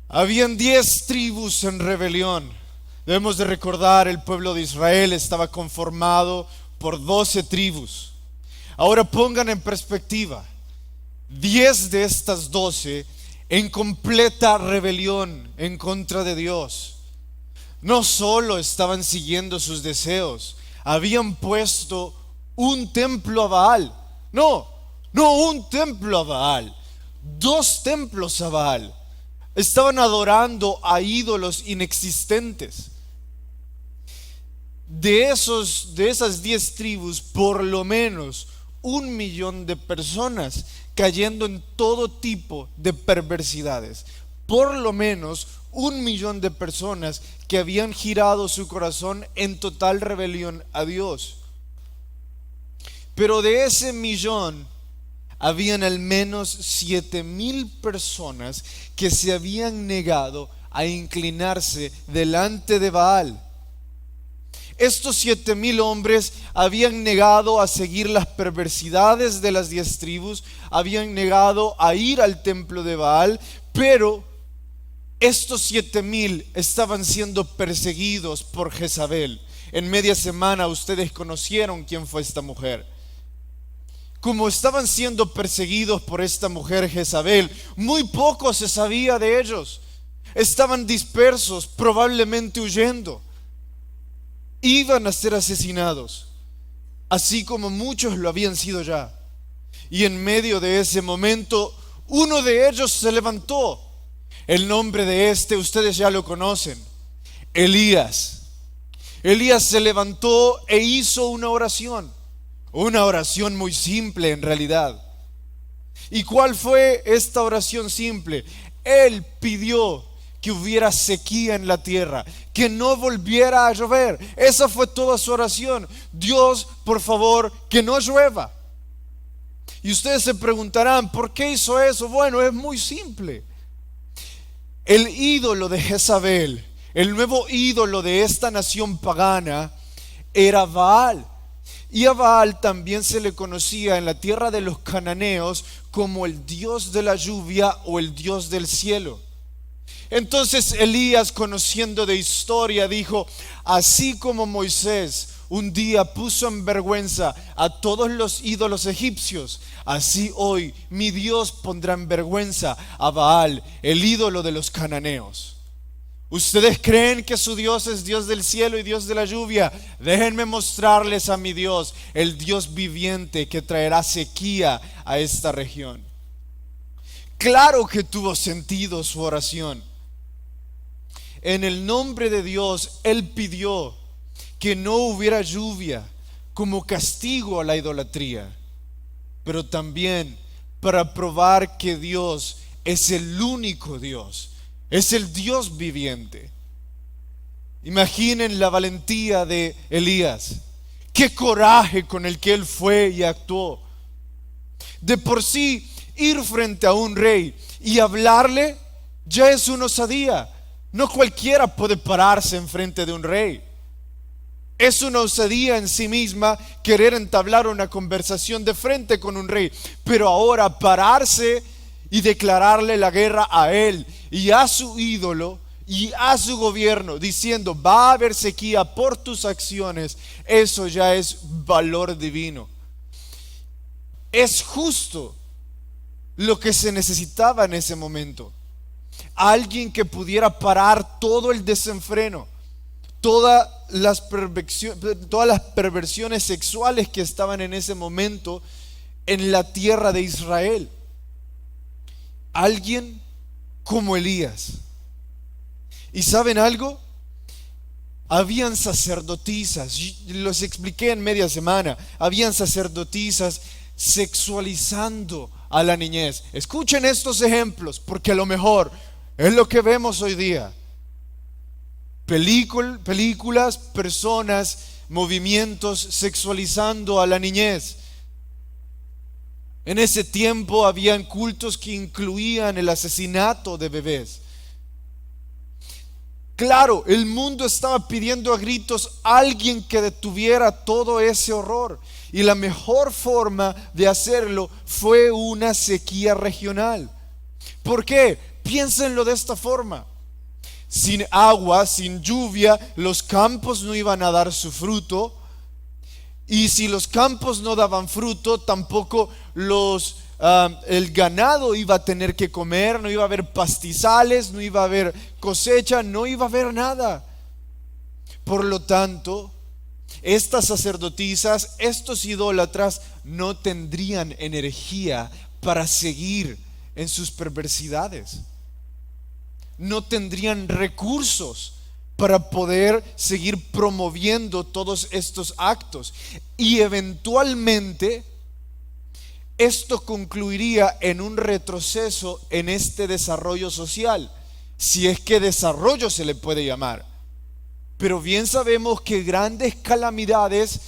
Habían 10 tribus en rebelión. Debemos de recordar, el pueblo de Israel estaba conformado por 12 tribus. Ahora pongan en perspectiva, 10 de estas 12 en completa rebelión en contra de Dios. No solo estaban siguiendo sus deseos, habían puesto un templo a Baal. No un templo a Baal, 2 templos a Baal. Estaban adorando a ídolos inexistentes. De esas 10 tribus, por lo menos 1 millón de personas cayendo en todo tipo de perversidades. Por lo menos 1 millón de personas que habían girado su corazón en total rebelión a Dios. Pero de ese millón, habían al menos 7,000 personas que se habían negado a inclinarse delante de Baal. Estos 7,000 hombres habían negado a seguir las perversidades de las 10 tribus, habían negado a ir al templo de Baal, pero estos 7,000 estaban siendo perseguidos por Jezabel. En media semana ustedes conocieron quién fue esta mujer. Como estaban siendo perseguidos por esta mujer Jezabel, muy poco se sabía de ellos. Estaban dispersos, probablemente huyendo. Iban a ser asesinados, así como muchos lo habían sido ya. Y en medio de ese momento, uno de ellos se levantó. El nombre de ustedes ya lo conocen: Elías. Elías se levantó e hizo una oración muy simple en realidad. ¿Y cuál fue esta oración simple? Él pidió que hubiera sequía en la tierra, que no volviera a llover. Esa fue toda su oración. Dios, por favor, que no llueva. Y ustedes se preguntarán, ¿por qué hizo eso? Bueno, es muy simple. El ídolo de Jezabel, el nuevo ídolo de esta nación pagana, era Baal. Y a Baal también se le conocía en la tierra de los cananeos como el dios de la lluvia o el dios del cielo. Entonces Elías, conociendo de historia, dijo: así como Moisés un día puso en vergüenza a todos los ídolos egipcios, así hoy mi Dios pondrá en vergüenza a Baal, el ídolo de los cananeos. ¿Ustedes creen que su Dios es Dios del cielo y Dios de la lluvia? Déjenme mostrarles a mi Dios, el Dios viviente que traerá sequía a esta región. Claro que tuvo sentido su oración. En el nombre de Dios, Él pidió que no hubiera lluvia como castigo a la idolatría, pero también para probar que Dios es el único Dios. Es el Dios viviente. Imaginen la valentía de Elías. Qué coraje con el que él fue y actuó. De por sí, ir frente a un rey y hablarle ya es una osadía. No cualquiera puede pararse enfrente de un rey. Es una osadía en sí misma querer entablar una conversación de frente con un rey. Pero ahora pararse y declararle la guerra a él y a su ídolo y a su gobierno, diciendo: va a haber sequía por tus acciones, eso ya es valor divino. Es justo lo que se necesitaba en ese momento. Alguien que pudiera parar todo el desenfreno, todas las perversiones sexuales que estaban en ese momento en la tierra de Israel. Alguien como Elías. ¿Y saben algo? Habían sacerdotisas, los expliqué en media semana. Habían sacerdotisas sexualizando a la niñez. Escuchen estos ejemplos, porque a lo mejor es lo que vemos hoy día. Películas, personas, movimientos sexualizando a la niñez. En ese tiempo habían cultos que incluían el asesinato de bebés. Claro, el mundo estaba pidiendo a gritos a alguien que detuviera todo ese horror. Y la mejor forma de hacerlo fue una sequía regional. ¿Por qué? Piénsenlo de esta forma. Sin agua, sin lluvia, los campos no iban a dar su fruto. Y si los campos no daban fruto, tampoco el ganado iba a tener que comer, no iba a haber pastizales, no iba a haber cosecha, no iba a haber nada. Por lo tanto, estas sacerdotisas, estos idólatras, no tendrían energía para seguir en sus perversidades. No tendrían recursos para poder seguir promoviendo todos estos actos. Y eventualmente esto concluiría en un retroceso en este desarrollo social, si es que desarrollo se le puede llamar. Pero bien sabemos que grandes calamidades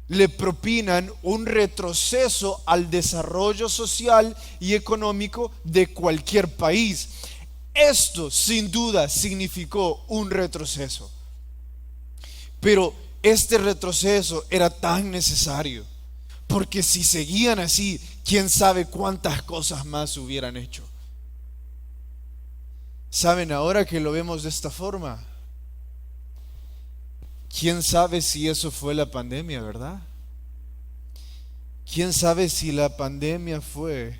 le propinan un retroceso al desarrollo social y económico de cualquier país. Esto sin duda significó un retroceso. Pero este retroceso era tan necesario, porque si seguían así, quién sabe cuántas cosas más hubieran hecho. Saben, ahora que lo vemos de esta forma, quién sabe si eso fue la pandemia, ¿verdad? Quién sabe si la pandemia fue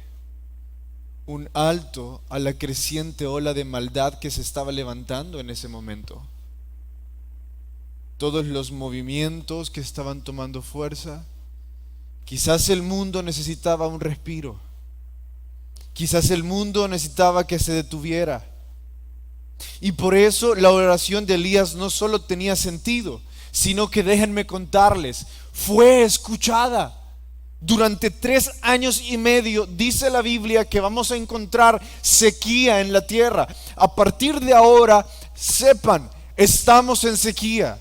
un alto a la creciente ola de maldad que se estaba levantando en ese momento. Todos los movimientos que estaban tomando fuerza. Quizás el mundo necesitaba un respiro. Quizás el mundo necesitaba que se detuviera. Y por eso la oración de Elías no solo tenía sentido, sino que déjenme contarles, fue escuchada. Durante 3 años y medio dice la Biblia que vamos a encontrar sequía en la tierra. A partir de ahora, sepan, estamos en sequía.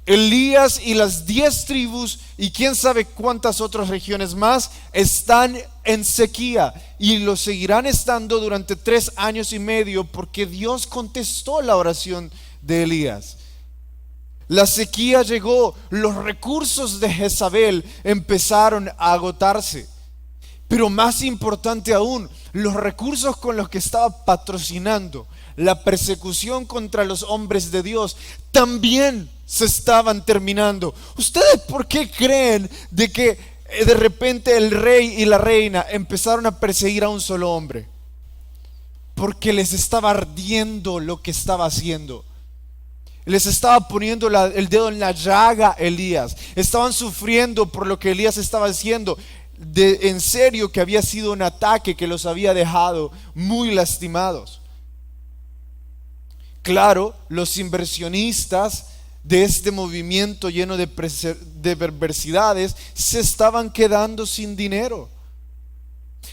Elías y las 10 tribus y quién sabe cuántas otras regiones más están en sequía y lo seguirán estando durante 3 años y medio porque Dios contestó la oración de Elías. La sequía llegó, los recursos de Jezabel empezaron a agotarse. Pero más importante aún, los recursos con los que estaba patrocinando la persecución contra los hombres de Dios también se estaban terminando. ¿Ustedes por qué creen de que de repente el rey y la reina empezaron a perseguir a un solo hombre? Porque les estaba ardiendo lo que estaba haciendo. Les estaba poniendo el dedo en la llaga a Elías. Estaban sufriendo por lo que Elías estaba haciendo. En serio que había sido un ataque que los había dejado muy lastimados. Claro, los inversionistas de este movimiento lleno de perversidades se estaban quedando sin dinero.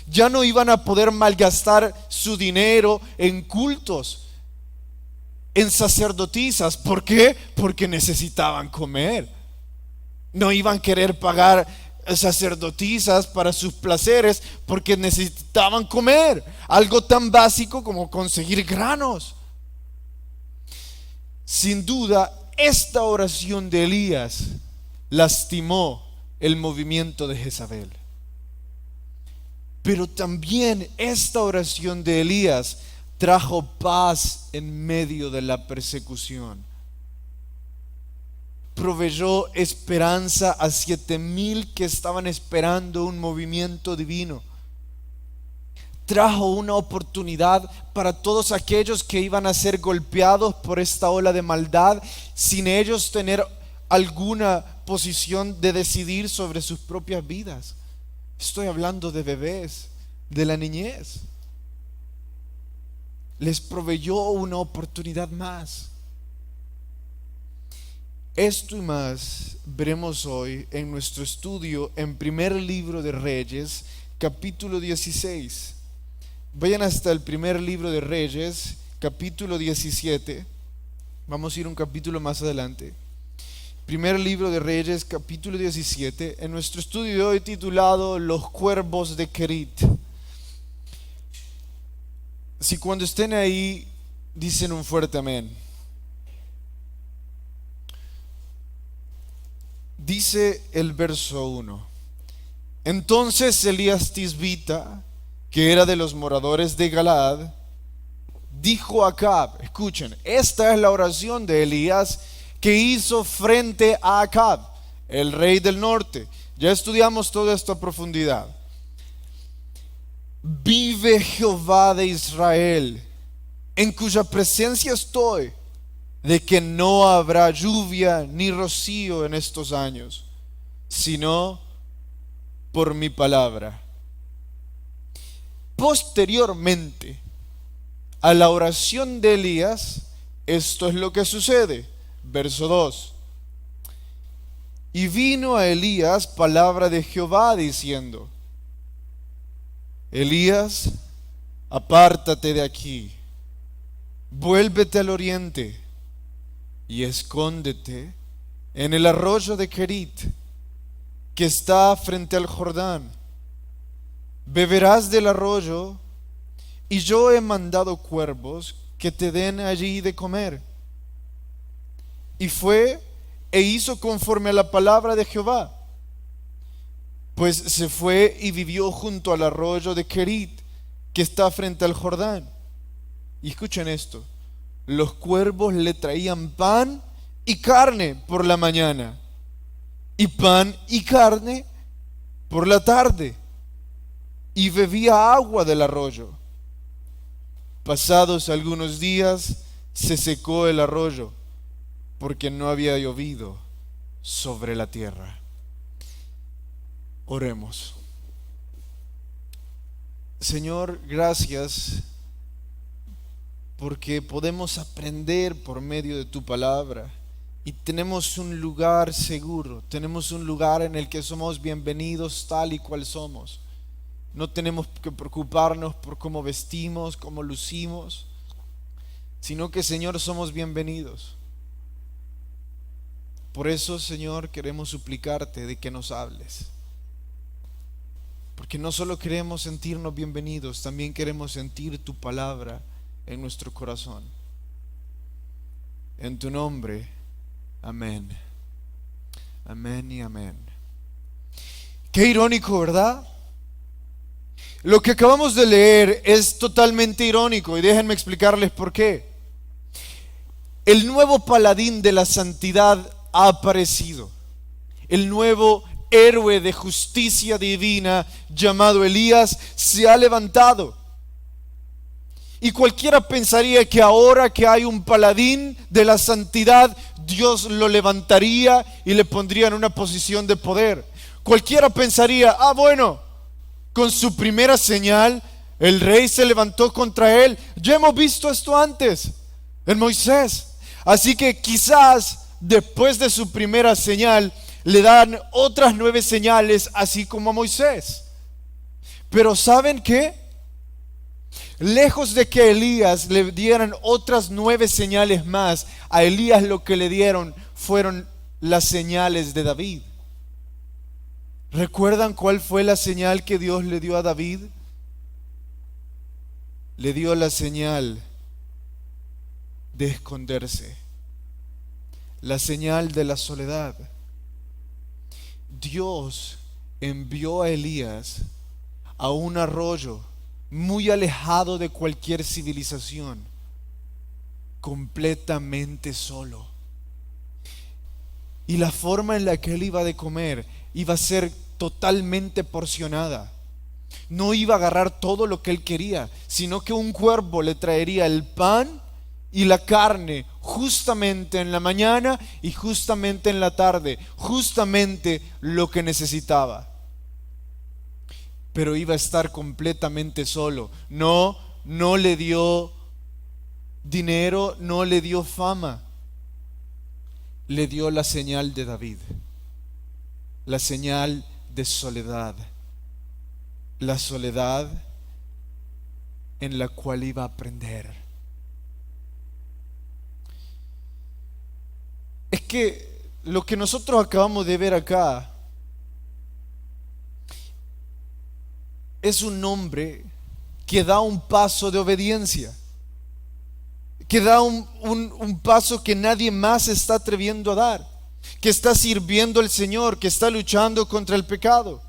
Ya no iban a poder malgastar su dinero en cultos, en sacerdotisas. ¿Por qué? Porque necesitaban comer. No iban a querer pagar sacerdotisas para sus placeres porque necesitaban comer. Algo tan básico como conseguir granos. Sin duda, esta oración de Elías lastimó el movimiento de Jezabel. Pero también esta oración de Elías trajo paz en medio de la persecución. Proveyó esperanza a 7,000 que estaban esperando un movimiento divino. Trajo una oportunidad para todos aquellos que iban a ser golpeados por esta ola de maldad sin ellos tener alguna posición de decidir sobre sus propias vidas. Estoy hablando de bebés, de la niñez. Les proveyó una oportunidad más. Esto y más veremos hoy en nuestro estudio en primer libro de Reyes, capítulo 16. Vayan hasta el primer libro de Reyes, capítulo 17. Vamos a ir un capítulo más adelante. Primer libro de Reyes, capítulo 17. En nuestro estudio de hoy titulado Los cuervos de Querit. Si cuando estén ahí dicen un fuerte amén. Dice el verso 1. Entonces Elías Tisbita, que era de los moradores de Galaad, dijo Acab, escuchen, esta es la oración de Elías que hizo frente a Acab, el rey del norte. Ya estudiamos todo esto a profundidad. Vive Jehová de Israel, en cuya presencia estoy, de que no habrá lluvia ni rocío en estos años, sino por mi palabra. Posteriormente a la oración de Elías, esto es lo que sucede. Verso 2. Y vino a Elías palabra de Jehová diciendo: Elías, apártate de aquí, vuélvete al oriente y escóndete en el arroyo de Querit, que está frente al Jordán. Beberás del arroyo, y yo he mandado cuervos que te den allí de comer. Y fue e hizo conforme a la palabra de Jehová, pues se fue y vivió junto al arroyo de Querit, que está frente al Jordán. Y escuchen esto: los cuervos le traían pan y carne por la mañana, y pan y carne por la tarde, y bebía agua del arroyo. Pasados algunos días se secó el arroyo, porque no había llovido sobre la tierra. Oremos. Señor, gracias porque podemos aprender por medio de tu palabra y tenemos un lugar seguro, tenemos un lugar en el que somos bienvenidos tal y cual somos. No tenemos que preocuparnos por cómo vestimos, cómo lucimos, sino que, Señor, somos bienvenidos. Por eso, Señor, queremos suplicarte de que nos hables. Porque no solo queremos sentirnos bienvenidos, también queremos sentir tu palabra en nuestro corazón. En tu nombre, amén. Amén y amén. Qué irónico, ¿verdad? Lo que acabamos de leer es totalmente irónico y déjenme explicarles por qué. El nuevo paladín de la santidad ha aparecido. El nuevo héroe de justicia divina llamado Elías se ha levantado. Y cualquiera pensaría que ahora que hay un paladín de la santidad, Dios lo levantaría y le pondría en una posición de poder. Cualquiera pensaría, bueno, con su primera señal, el rey se levantó contra él. Ya hemos visto esto antes, en Moisés. Así que quizás después de su primera señal, le dan otras 9 señales, así como a Moisés. Pero ¿saben qué? Lejos de que a Elías le dieran otras 9 señales más, a Elías lo que le dieron fueron las señales de David. ¿Recuerdan cuál fue la señal que Dios le dio a David? Le dio la señal de esconderse, la señal de la soledad. Dios envió a Elías a un arroyo muy alejado de cualquier civilización, completamente solo. Y la forma en la que él iba de comer iba a ser totalmente porcionada. No iba a agarrar todo lo que él quería, sino que un cuervo le traería el pan y la carne justamente en la mañana y justamente en la tarde, justamente lo que necesitaba. Pero iba a estar completamente solo. No le dio dinero, no le dio fama. Le dio la señal de David, la señal de soledad, la soledad en la cual iba a aprender. Es que lo que nosotros acabamos de ver acá es un hombre que da un paso de obediencia, que da un paso que nadie más se está atreviendo a dar, que está sirviendo al Señor, que está luchando contra el pecado.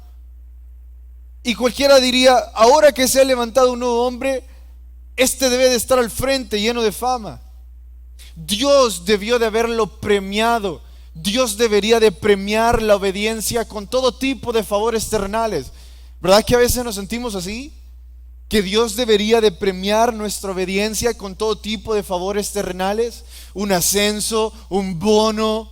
Y cualquiera diría, ahora que se ha levantado un nuevo hombre, Este debe de estar al frente lleno de fama. Dios debió de haberlo premiado. Dios debería de premiar la obediencia con todo tipo de favores terrenales. ¿Verdad que a veces nos sentimos así? Que Dios debería de premiar nuestra obediencia con todo tipo de favores terrenales. Un ascenso, un bono,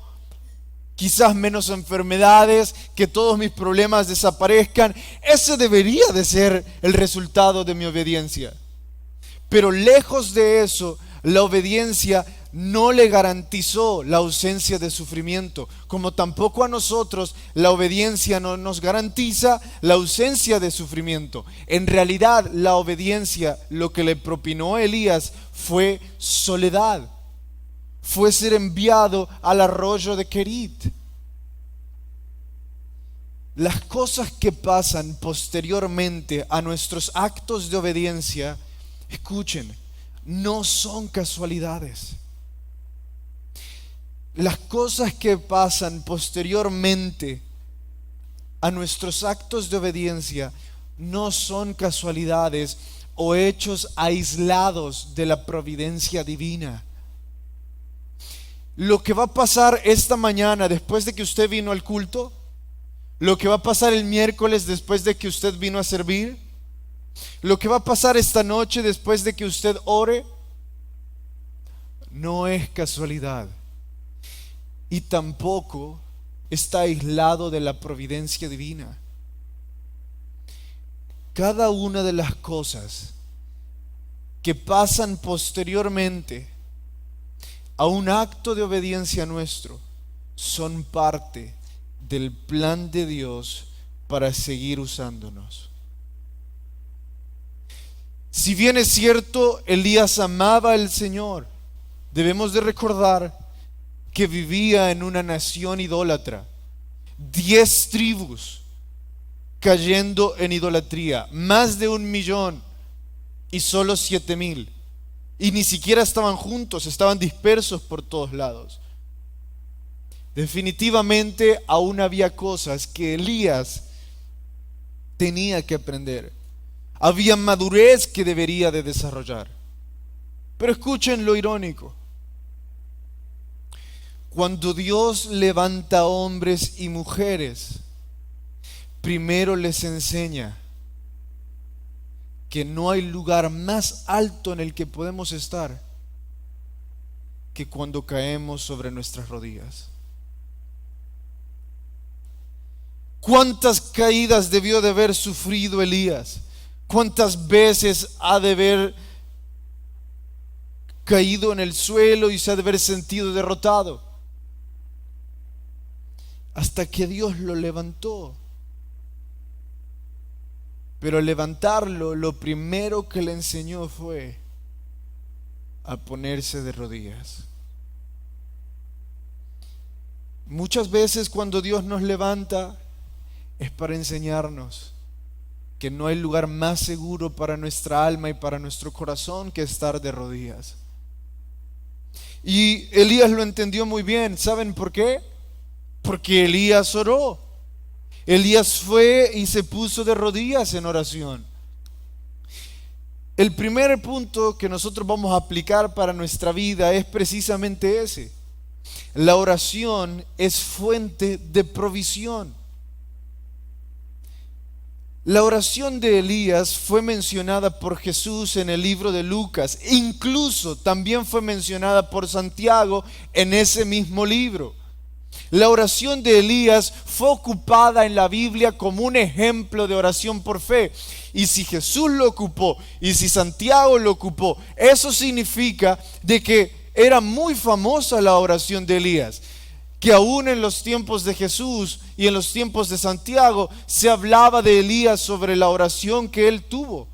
quizás menos enfermedades, que todos mis problemas desaparezcan. Ese debería de ser el resultado de mi obediencia. Pero lejos de eso, la obediencia no le garantizó la ausencia de sufrimiento, como tampoco a nosotros la obediencia no nos garantiza la ausencia de sufrimiento. En realidad, la obediencia, lo que le propinó a Elías fue soledad, fue ser enviado al arroyo de Kerit. Las cosas que pasan posteriormente a nuestros actos de obediencia, escuchen, no son casualidades. Las cosas que pasan posteriormente a nuestros actos de obediencia no son casualidades o hechos aislados de la providencia divina. Lo que va a pasar esta mañana después de que usted vino al culto, lo que va a pasar el miércoles después de que usted vino a servir, lo que va a pasar esta noche después de que usted ore, no es casualidad. Y tampoco está aislado de la providencia divina. Cada una de las cosas que pasan posteriormente a un acto de obediencia nuestro son parte del plan de Dios para seguir usándonos. Si bien es cierto, Elías amaba al Señor, debemos de recordar que vivía en una nación idólatra. 10 tribus cayendo en idolatría, más de 1 millón y solo 7,000. Y ni siquiera estaban juntos, estaban dispersos por todos lados. Definitivamente aún había cosas que Elías tenía que aprender. Había madurez que debería de desarrollar. Pero escuchen lo irónico. Cuando Dios levanta hombres y mujeres, primero les enseña que no hay lugar más alto en el que podemos estar que cuando caemos sobre nuestras rodillas. ¿Cuántas caídas debió de haber sufrido Elías? ¿Cuántas veces ha de haber caído en el suelo y se ha de haber sentido derrotado? Hasta que Dios lo levantó. Pero al levantarlo, lo primero que le enseñó fue a ponerse de rodillas. Muchas veces cuando Dios nos levanta es para enseñarnos que no hay lugar más seguro para nuestra alma y para nuestro corazón que estar de rodillas. Y Elías lo entendió muy bien. ¿Saben por qué? Porque Elías oró. Elías fue y se puso de rodillas en oración. El primer punto que nosotros vamos a aplicar para nuestra vida es precisamente ese. La oración es fuente de provisión. La oración de Elías fue mencionada por Jesús en el libro de Lucas. Incluso también fue mencionada por Santiago en ese mismo libro. La oración de Elías fue ocupada en la Biblia como un ejemplo de oración por fe. Y si Jesús lo ocupó y si Santiago lo ocupó, eso significa de que era muy famosa la oración de Elías. Que aún en los tiempos de Jesús y en los tiempos de Santiago se hablaba de Elías sobre la oración que él tuvo.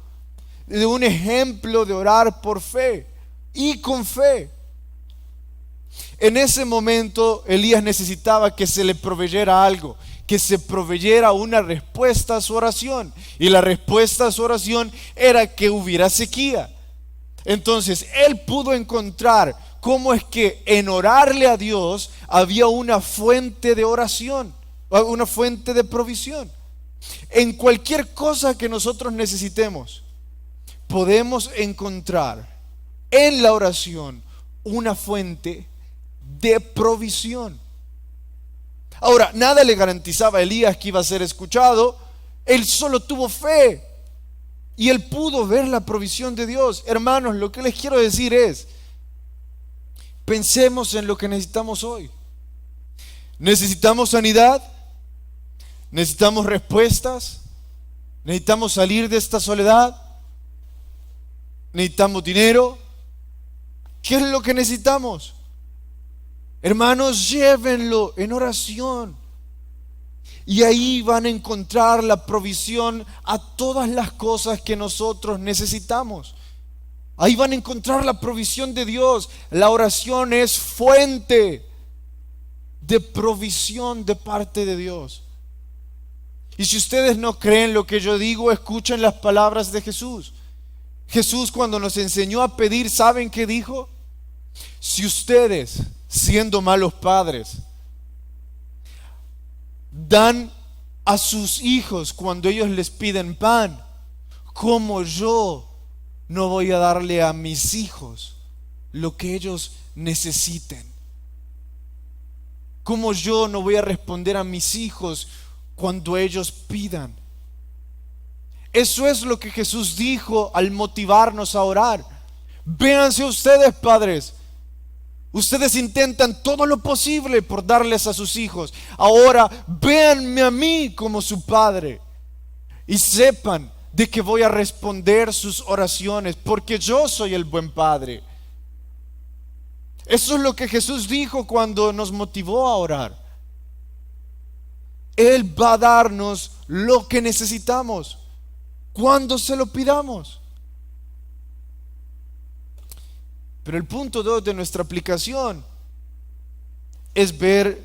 De un ejemplo de orar por fe y con fe. En ese momento Elías necesitaba que se le proveyera algo, que se proveyera una respuesta a su oración. Y la respuesta a su oración era que hubiera sequía. Entonces él pudo encontrar cómo es que en orarle a Dios había una fuente de oración, una fuente de provisión. En cualquier cosa que nosotros necesitemos, podemos encontrar en la oración una fuente de provisión. Ahora, nada le garantizaba a Elías que iba a ser escuchado. Él solo tuvo fe y él pudo ver la provisión de Dios. Hermanos, lo que les quiero decir es, pensemos en lo que necesitamos hoy. Necesitamos sanidad, necesitamos respuestas, necesitamos salir de esta soledad, necesitamos dinero. ¿Qué es lo que necesitamos? Hermanos, llévenlo en oración y ahí van a encontrar la provisión a todas las cosas que nosotros necesitamos. Ahí van a encontrar la provisión de Dios. La oración es fuente de provisión de parte de Dios. Y si ustedes no creen lo que yo digo, escuchen las palabras de Jesús. Jesús, cuando nos enseñó a pedir, ¿saben qué dijo? Si ustedes, siendo malos padres, dan a sus hijos cuando ellos les piden pan, ¿cómo yo no voy a darle a mis hijos lo que ellos necesiten? ¿Cómo yo no voy a responder a mis hijos cuando ellos pidan? Eso es lo que Jesús dijo al motivarnos a orar. Véanse ustedes, padres. Ustedes intentan todo lo posible por darles a sus hijos. Ahora véanme a mí como su padre y sepan de que voy a responder sus oraciones, porque yo soy el buen padre. Eso es lo que Jesús dijo cuando nos motivó a orar. Él va a darnos lo que necesitamos cuando se lo pidamos. Pero el punto 2 de nuestra aplicación es ver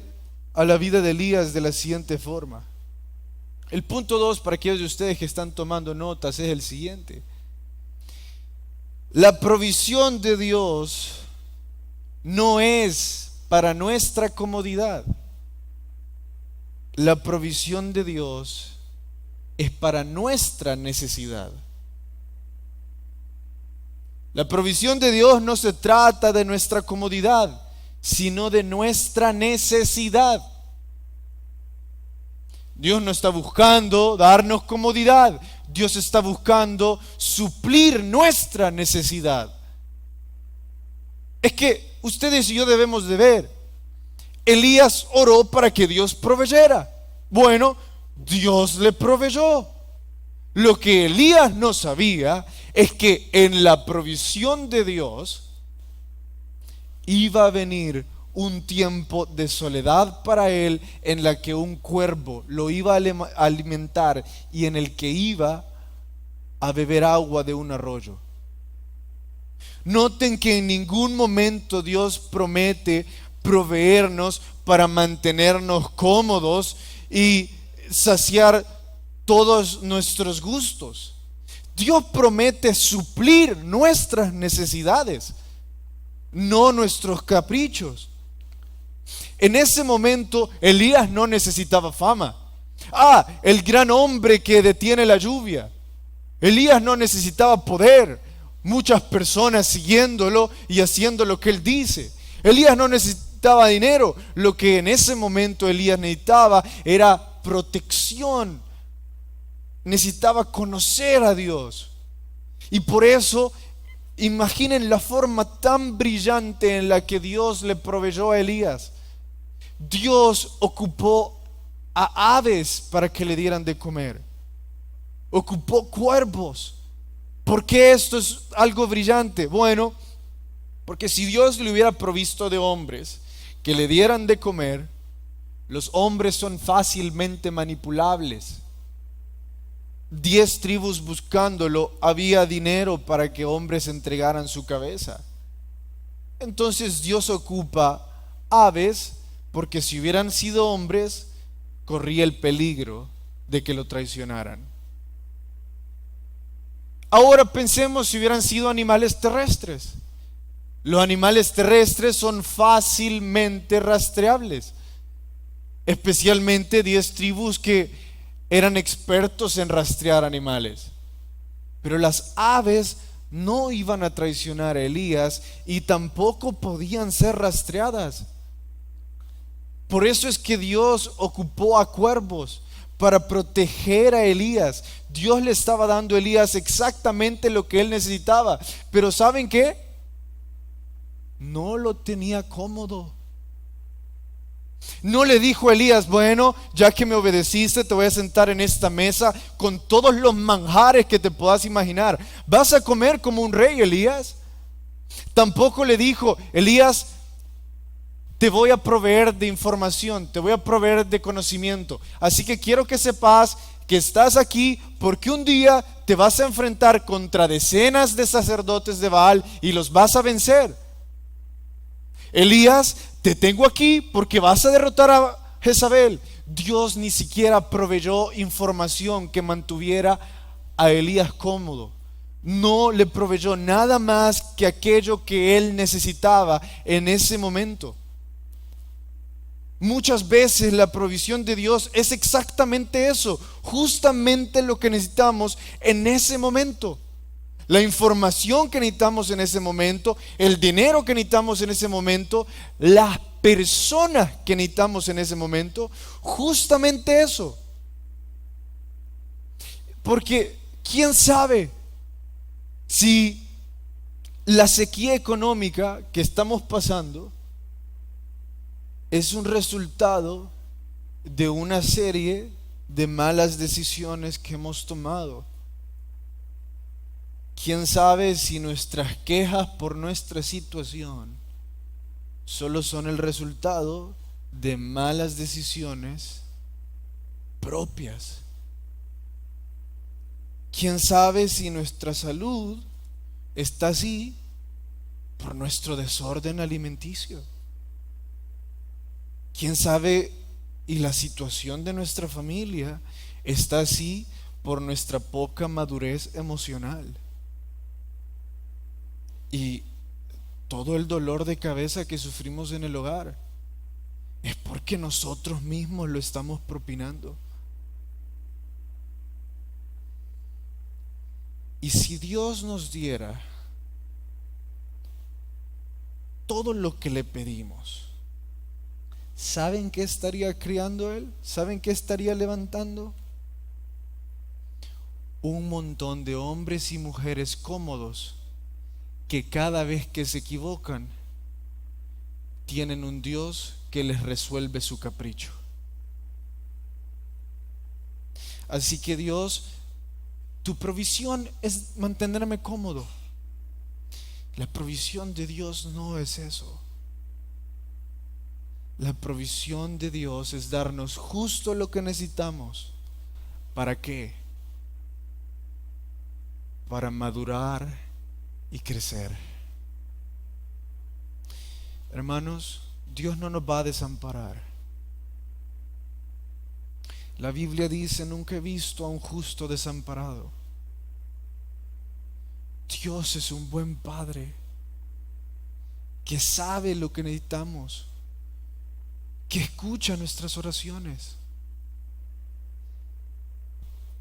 a la vida de Elías de la siguiente forma. El punto 2, para aquellos de ustedes que están tomando notas, es el siguiente. La provisión de Dios no es para nuestra comodidad. La provisión de Dios es para nuestra necesidad. La provisión de Dios no se trata de nuestra comodidad, sino de nuestra necesidad. Dios no está buscando darnos comodidad. Dios está buscando suplir nuestra necesidad. Es que ustedes y yo debemos de ver. Elías oró para que Dios proveyera. Bueno, Dios le proveyó. Lo que Elías no sabía es que en la provisión de Dios iba a venir un tiempo de soledad para él, en la que un cuervo lo iba a alimentar y en el que iba a beber agua de un arroyo. Noten que en ningún momento Dios promete proveernos para mantenernos cómodos y saciar todos nuestros gustos. Dios promete suplir nuestras necesidades, no nuestros caprichos. En ese momento Elías no necesitaba fama. El gran hombre que detiene la lluvia. Elías no necesitaba poder, muchas personas siguiéndolo y haciendo lo que él dice. Elías no necesitaba dinero. Lo que en ese momento Elías necesitaba era protección. Necesitaba conocer a Dios. Y por eso, imaginen la forma tan brillante en la que Dios le proveyó a Elías. Dios ocupó a aves para que le dieran de comer. Ocupó cuervos. ¿Por qué esto es algo brillante? Bueno, porque si Dios le hubiera provisto de hombres que le dieran de comer, los hombres son fácilmente manipulables. 10 tribus buscándolo, había dinero para que hombres entregaran su cabeza. Entonces Dios ocupa aves, porque si hubieran sido hombres, corría el peligro de que lo traicionaran. Ahora pensemos si hubieran sido animales terrestres. Los animales terrestres son fácilmente rastreables, especialmente 10 tribus que eran expertos en rastrear animales. Pero las aves no iban a traicionar a Elías y tampoco podían ser rastreadas. Por eso es que Dios ocupó a cuervos para proteger a Elías. Dios le estaba dando a Elías exactamente lo que él necesitaba. Pero ¿saben qué? No lo tenía cómodo. No le dijo a Elías: bueno, ya que me obedeciste, te voy a sentar en esta mesa con todos los manjares que te puedas imaginar. ¿Vas a comer como un rey, Elías? Tampoco le dijo: Elías, te voy a proveer de información, te voy a proveer de conocimiento. Así que quiero que sepas que estás aquí porque un día te vas a enfrentar contra decenas de sacerdotes de Baal y los vas a vencer. Elías, te tengo aquí porque vas a derrotar a Jezabel. Dios ni siquiera proveyó información que mantuviera a Elías cómodo. No le proveyó nada más que aquello que él necesitaba en ese momento. Muchas veces la provisión de Dios es exactamente eso, justamente lo que necesitamos en ese momento. La información que necesitamos en ese momento, el dinero que necesitamos en ese momento, las personas que necesitamos en ese momento, justamente eso. Porque quién sabe si la sequía económica que estamos pasando es un resultado de una serie de malas decisiones que hemos tomado. ¿Quién sabe si nuestras quejas por nuestra situación solo son el resultado de malas decisiones propias? ¿Quién sabe si nuestra salud está así por nuestro desorden alimenticio? ¿Quién sabe y la situación de nuestra familia está así por nuestra poca madurez emocional? Y todo el dolor de cabeza que sufrimos en el hogar es porque nosotros mismos lo estamos propinando. Y si Dios nos diera todo lo que le pedimos, ¿saben qué estaría creando Él? ¿Saben qué estaría levantando? Un montón de hombres y mujeres cómodos que cada vez que se equivocan tienen un Dios que les resuelve su capricho. Así que Dios, tu provisión es mantenerme cómodo. La provisión de Dios no es eso. La provisión de Dios es darnos justo lo que necesitamos. ¿Para qué? Para madurar y crecer. Hermanos, Dios no nos va a desamparar. La Biblia dice: nunca he visto a un justo desamparado. Dios es un buen Padre que sabe lo que necesitamos, que escucha nuestras oraciones.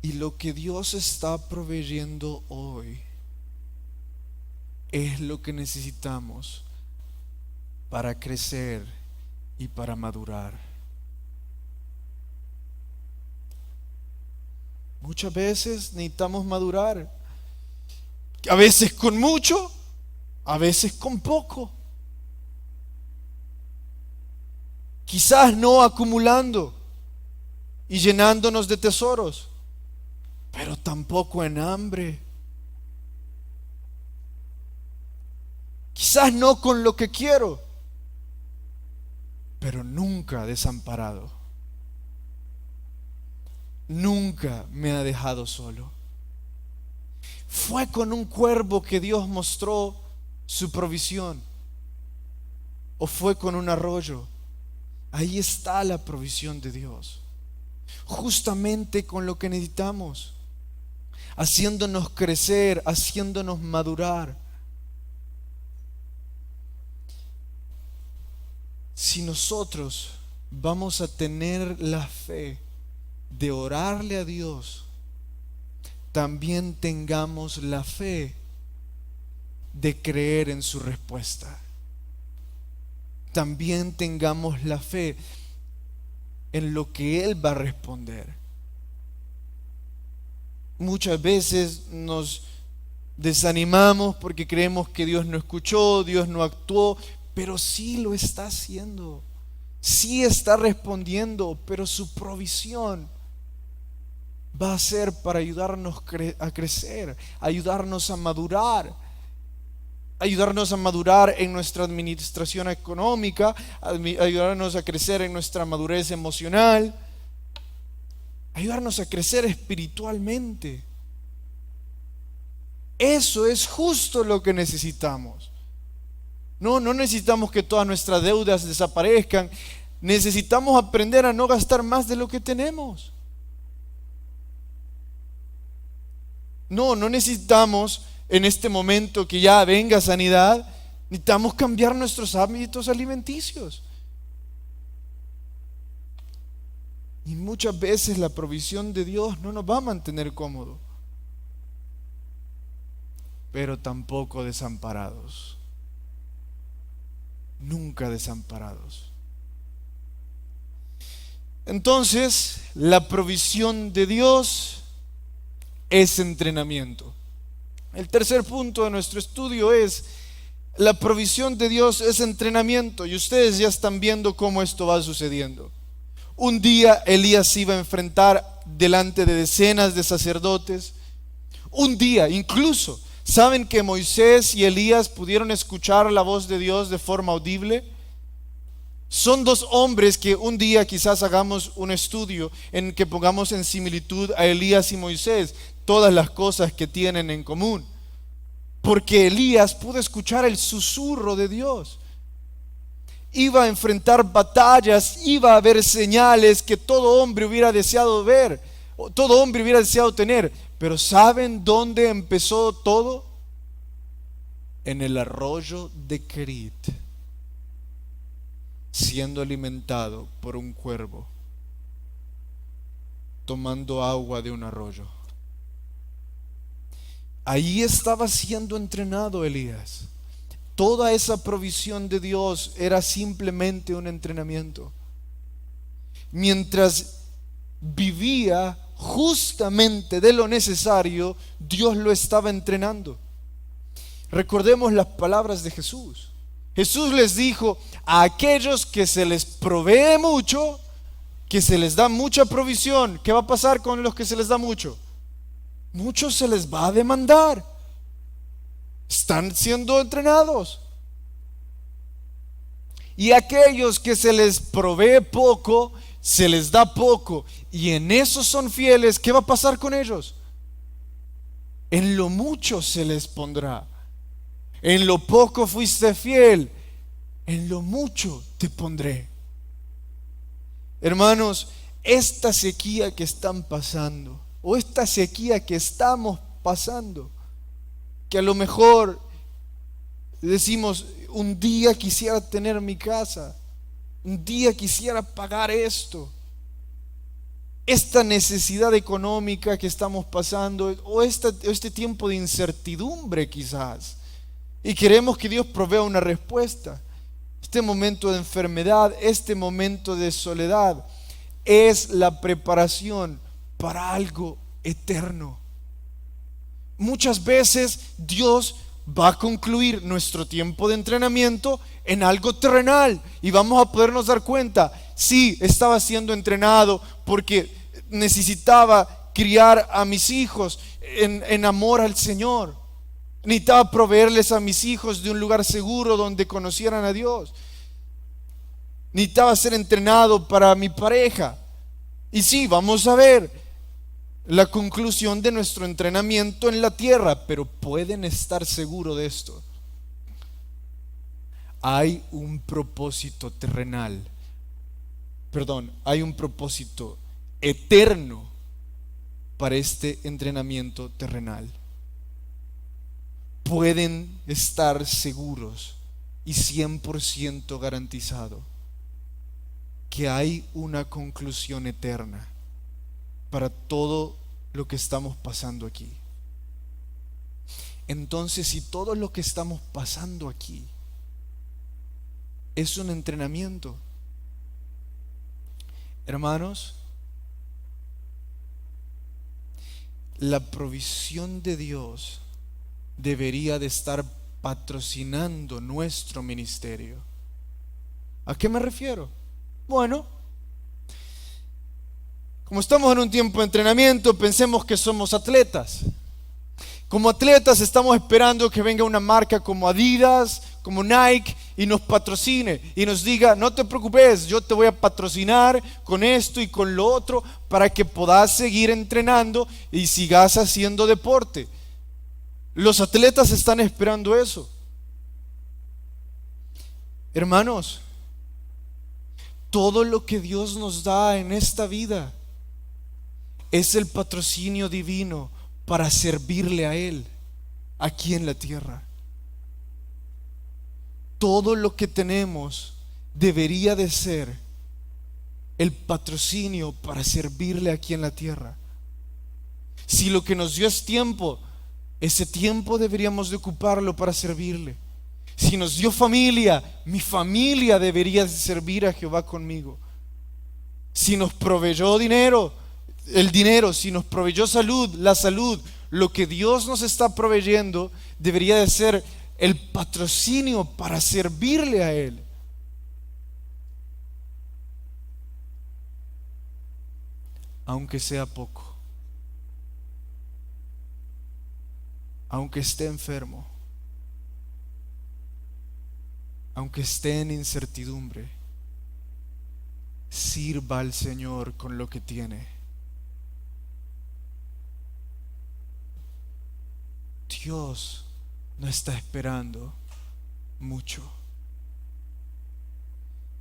Y lo que Dios está proveyendo hoy es lo que necesitamos para crecer y para madurar. Muchas veces necesitamos madurar, a veces con mucho, a veces con poco. Quizás no acumulando y llenándonos de tesoros, pero tampoco en hambre. Quizás no con lo que quiero, pero nunca desamparado. Nunca me ha dejado solo. Fue con un cuervo que Dios mostró su provisión, o fue con un arroyo. Ahí está la provisión de Dios, justamente con lo que necesitamos, haciéndonos crecer, haciéndonos madurar. Si nosotros vamos a tener la fe de orarle a Dios también tengamos la fe de creer en su respuesta. También tengamos la fe en lo que Él va a responder. Muchas veces nos desanimamos porque creemos que Dios no escuchó, Dios no actuó, pero sí lo está haciendo, sí está respondiendo, pero su provisión va a ser para ayudarnos a crecer, ayudarnos a madurar en nuestra administración económica, ayudarnos a crecer en nuestra madurez emocional, ayudarnos a crecer espiritualmente. Eso es justo lo que necesitamos. No necesitamos que todas nuestras deudas desaparezcan. Necesitamos aprender a no gastar más de lo que tenemos. No necesitamos en este momento que ya venga sanidad. Necesitamos cambiar nuestros hábitos alimenticios. Y muchas veces la provisión de Dios no nos va a mantener cómodos, pero tampoco desamparados. Nunca desamparados. Entonces, la provisión de Dios es entrenamiento. El tercer punto de nuestro estudio es: la provisión de Dios es entrenamiento. Y ustedes ya están viendo cómo esto va sucediendo. Un día Elías se iba a enfrentar delante de decenas de sacerdotes. Un día, incluso, ¿saben que Moisés y Elías pudieron escuchar la voz de Dios de forma audible? Son dos hombres que un día quizás hagamos un estudio en que pongamos en similitud a Elías y Moisés, todas las cosas que tienen en común. Porque Elías pudo escuchar el susurro de Dios. Iba a enfrentar batallas, iba a haber señales que todo hombre hubiera deseado ver, todo hombre hubiera deseado tener. Pero ¿saben dónde empezó todo? En el arroyo de Kerit, siendo alimentado por un cuervo, tomando agua de un arroyo. Ahí estaba siendo entrenado Elías. Toda esa provisión de Dios era simplemente un entrenamiento. Mientras vivía justamente de lo necesario, Dios lo estaba entrenando. Recordemos las palabras de Jesús. Jesús les dijo: a aquellos que se les provee mucho, que se les da mucha provisión, ¿qué va a pasar con los que se les da mucho? Mucho se les va a demandar. Están siendo entrenados. Y aquellos que se les provee poco, se les da poco, y en eso son fieles, ¿qué va a pasar con ellos? En lo mucho se les pondrá. En lo poco fuiste fiel, en lo mucho te pondré. Hermanos, esta sequía que están pasando, o esta sequía que estamos pasando, que a lo mejor decimos: un día quisiera tener mi casa, un día quisiera pagar esto. Esta necesidad económica que estamos pasando, o este tiempo de incertidumbre quizás, y queremos que Dios provea una respuesta. Este momento de enfermedad, este momento de soledad, es la preparación para algo eterno. Muchas veces Dios va a concluir nuestro tiempo de entrenamiento en algo terrenal, y vamos a podernos dar cuenta: sí, estaba siendo entrenado porque necesitaba criar a mis hijos en amor al Señor. Necesitaba proveerles a mis hijos de un lugar seguro donde conocieran a Dios. Necesitaba ser entrenado para mi pareja. Y sí, vamos a ver la conclusión de nuestro entrenamiento en la tierra, pero pueden estar seguros de esto: hay un propósito terrenal, hay un propósito eterno para este entrenamiento terrenal. Pueden estar seguros y 100% garantizado que hay una conclusión eterna para todo lo que estamos pasando aquí. Entonces, si todo lo que estamos pasando aquí es un entrenamiento, hermanos, la provisión de Dios debería de estar patrocinando nuestro ministerio. ¿A qué me refiero? Bueno, como estamos en un tiempo de entrenamiento, pensemos que somos atletas. Como atletas estamos esperando que venga una marca como Adidas, como Nike, y nos patrocine y nos diga: no te preocupes, yo te voy a patrocinar con esto y con lo otro para que puedas seguir entrenando y sigas haciendo deporte. Los atletas están esperando eso. Hermanos, todo lo que Dios nos da en esta vida es el patrocinio divino para servirle a Él aquí en la tierra. Todo lo que tenemos debería de ser el patrocinio para servirle aquí en la tierra. Si lo que nos dio es tiempo, ese tiempo deberíamos de ocuparlo para servirle. Si nos dio familia, mi familia debería de servir a Jehová conmigo. Si nos proveyó dinero, el dinero. Si nos proveyó salud, la salud. Lo que Dios nos está proveyendo debería de ser el patrocinio para servirle a Él. Aunque sea poco, aunque esté enfermo, aunque esté en incertidumbre, sirva al Señor con lo que tiene. Dios no está esperando mucho.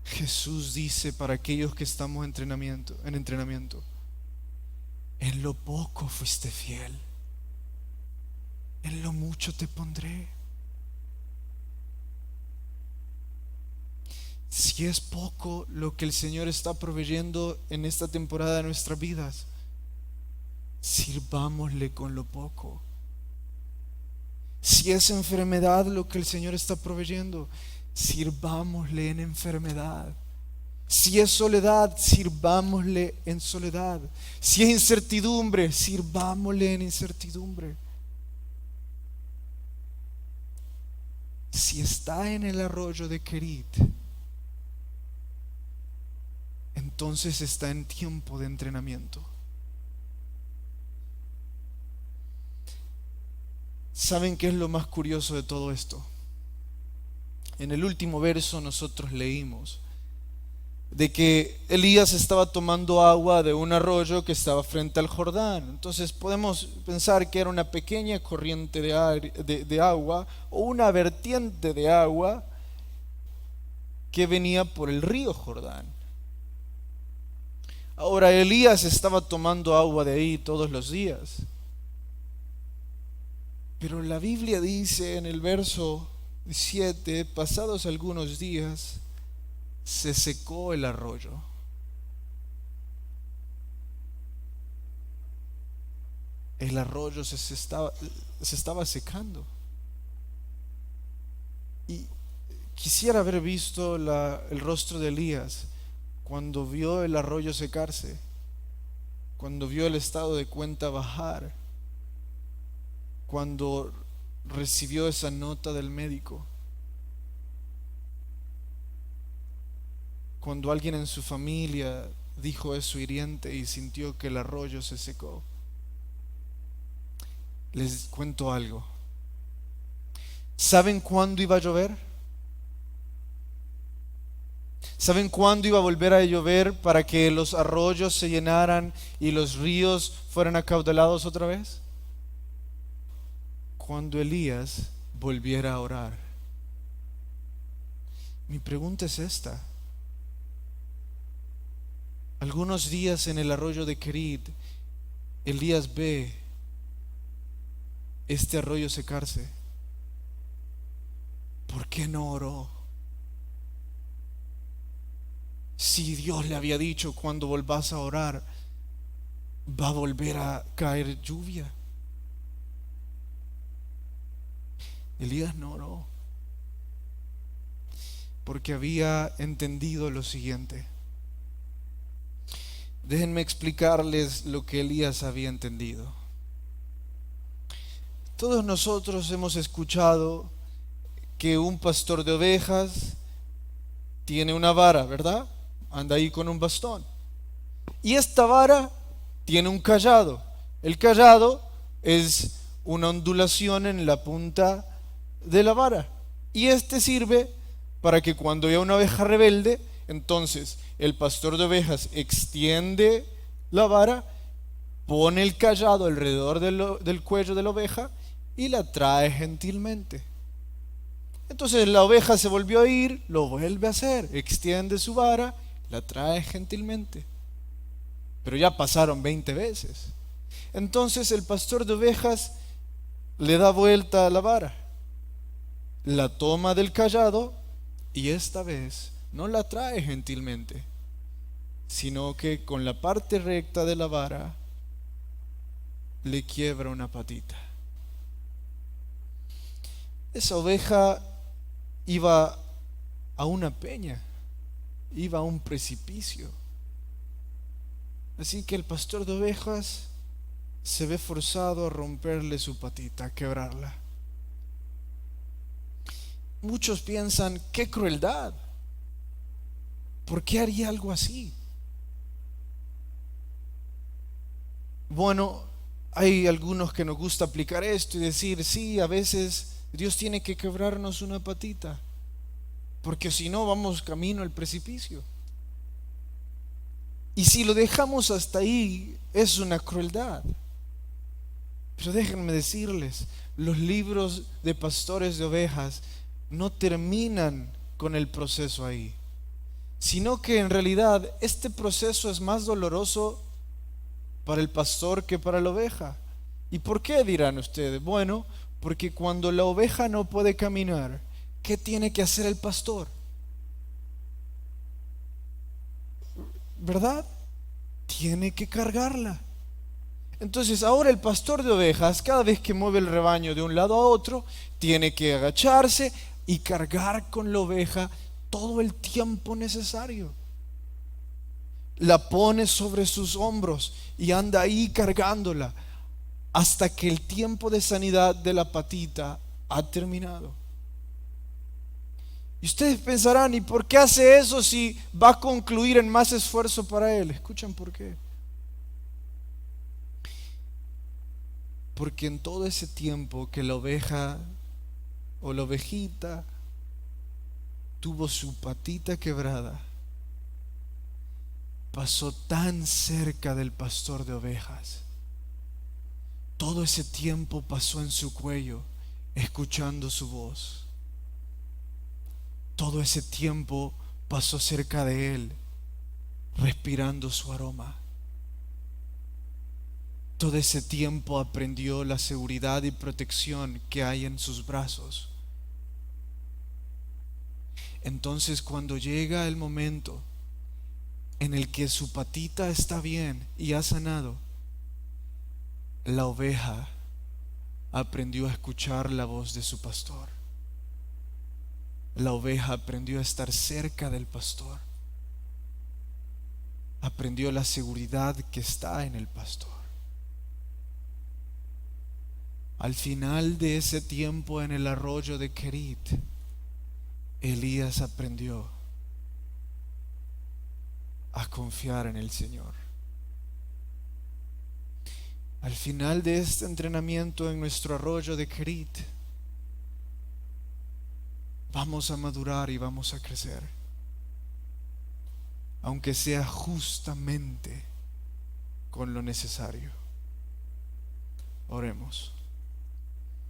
Jesús dice para aquellos que estamos en entrenamiento: en lo poco fuiste fiel, en lo mucho te pondré. Si es poco lo que el Señor está proveyendo en esta temporada de nuestras vidas, sirvámosle con lo poco. Si es enfermedad lo que el Señor está proveyendo, sirvámosle en enfermedad. Si es soledad, sirvámosle en soledad. Si es incertidumbre, sirvámosle en incertidumbre. Si está en el arroyo de Kerit, entonces está en tiempo de entrenamiento. ¿Saben qué es lo más curioso de todo esto? En el último verso nosotros leímos de que Elías estaba tomando agua de un arroyo que estaba frente al Jordán. Entonces podemos pensar que era una pequeña corriente de agua o una vertiente de agua que venía por el río Jordán. Ahora, Elías estaba tomando agua de ahí todos los días. Pero la Biblia dice en el verso 7, pasados algunos días, se secó el arroyo. El arroyo se estaba secando. Y quisiera haber visto el rostro de Elías cuando vio el arroyo secarse, cuando vio el estado de cuenta bajar, cuando recibió esa nota del médico, cuando alguien en su familia dijo eso hiriente y sintió que el arroyo se secó. Les cuento algo. ¿Saben cuándo iba a llover? ¿Saben cuándo iba a volver a llover para que los arroyos se llenaran y los ríos fueran acaudalados otra vez? Cuando Elías volviera a orar. Mi pregunta es esta. Algunos días en el arroyo de Kerit, Elías ve este arroyo secarse. ¿Por qué no oró? Si Dios le había dicho: cuando volvás a orar, va a volver a caer lluvia. Elías no oró porque había entendido lo siguiente. Déjenme explicarles lo que Elías había entendido. Todos nosotros hemos escuchado que un pastor de ovejas tiene una vara, ¿verdad? Anda ahí con un bastón. Y esta vara tiene un cayado. El cayado es una ondulación en la punta de la vara. Y este sirve para que cuando haya una oveja rebelde, entonces el pastor de ovejas extiende la vara, pone el cayado alrededor del cuello de la oveja y la trae gentilmente. Entonces la oveja se volvió a ir, lo vuelve a hacer, extiende su vara, la trae gentilmente. Pero ya pasaron 20 veces. Entonces el pastor de ovejas le da vuelta a la vara, la toma del cayado y esta vez no la trae gentilmente, sino que con la parte recta de la vara le quiebra una patita. Esa oveja iba a una peña, iba a un precipicio. Así que el pastor de ovejas se ve forzado a romperle su patita, a quebrarla. Muchos piensan, qué crueldad. ¿Por qué haría algo así? Bueno, hay algunos que nos gusta aplicar esto y decir, sí, a veces Dios tiene que quebrarnos una patita, porque si no vamos camino al precipicio. Y si lo dejamos hasta ahí, es una crueldad. Pero déjenme decirles, los libros de pastores de ovejas no terminan con el proceso ahí, sino que en realidad este proceso es más doloroso para el pastor que para la oveja. ¿Y por qué, dirán ustedes? Bueno, porque cuando la oveja no puede caminar, ¿qué tiene que hacer el pastor? ¿Verdad? Tiene que cargarla. Entonces ahora el pastor de ovejas, cada vez que mueve el rebaño de un lado a otro, tiene que agacharse y cargar con la oveja todo el tiempo necesario. La pone sobre sus hombros y anda ahí cargándola hasta que el tiempo de sanidad de la patita ha terminado. Y ustedes pensarán, ¿y por qué hace eso si va a concluir en más esfuerzo para él? Escuchen por qué. Porque en todo ese tiempo que la oveja o la ovejita tuvo su patita quebrada, pasó tan cerca del pastor de ovejas. Todo ese tiempo pasó en su cuello, escuchando su voz. Todo ese tiempo pasó cerca de él, respirando su aroma. Todo ese tiempo aprendió la seguridad y protección que hay en sus brazos. Entonces, cuando llega el momento en el que su patita está bien y ha sanado, la oveja aprendió a escuchar la voz de su pastor. La oveja aprendió a estar cerca del pastor. Aprendió la seguridad que está en el pastor. Al final de ese tiempo en el arroyo de Kerit, Elías aprendió a confiar en el Señor. Al final de este entrenamiento en nuestro arroyo de Kerit, vamos a madurar y vamos a crecer, aunque sea justamente con lo necesario. Oremos.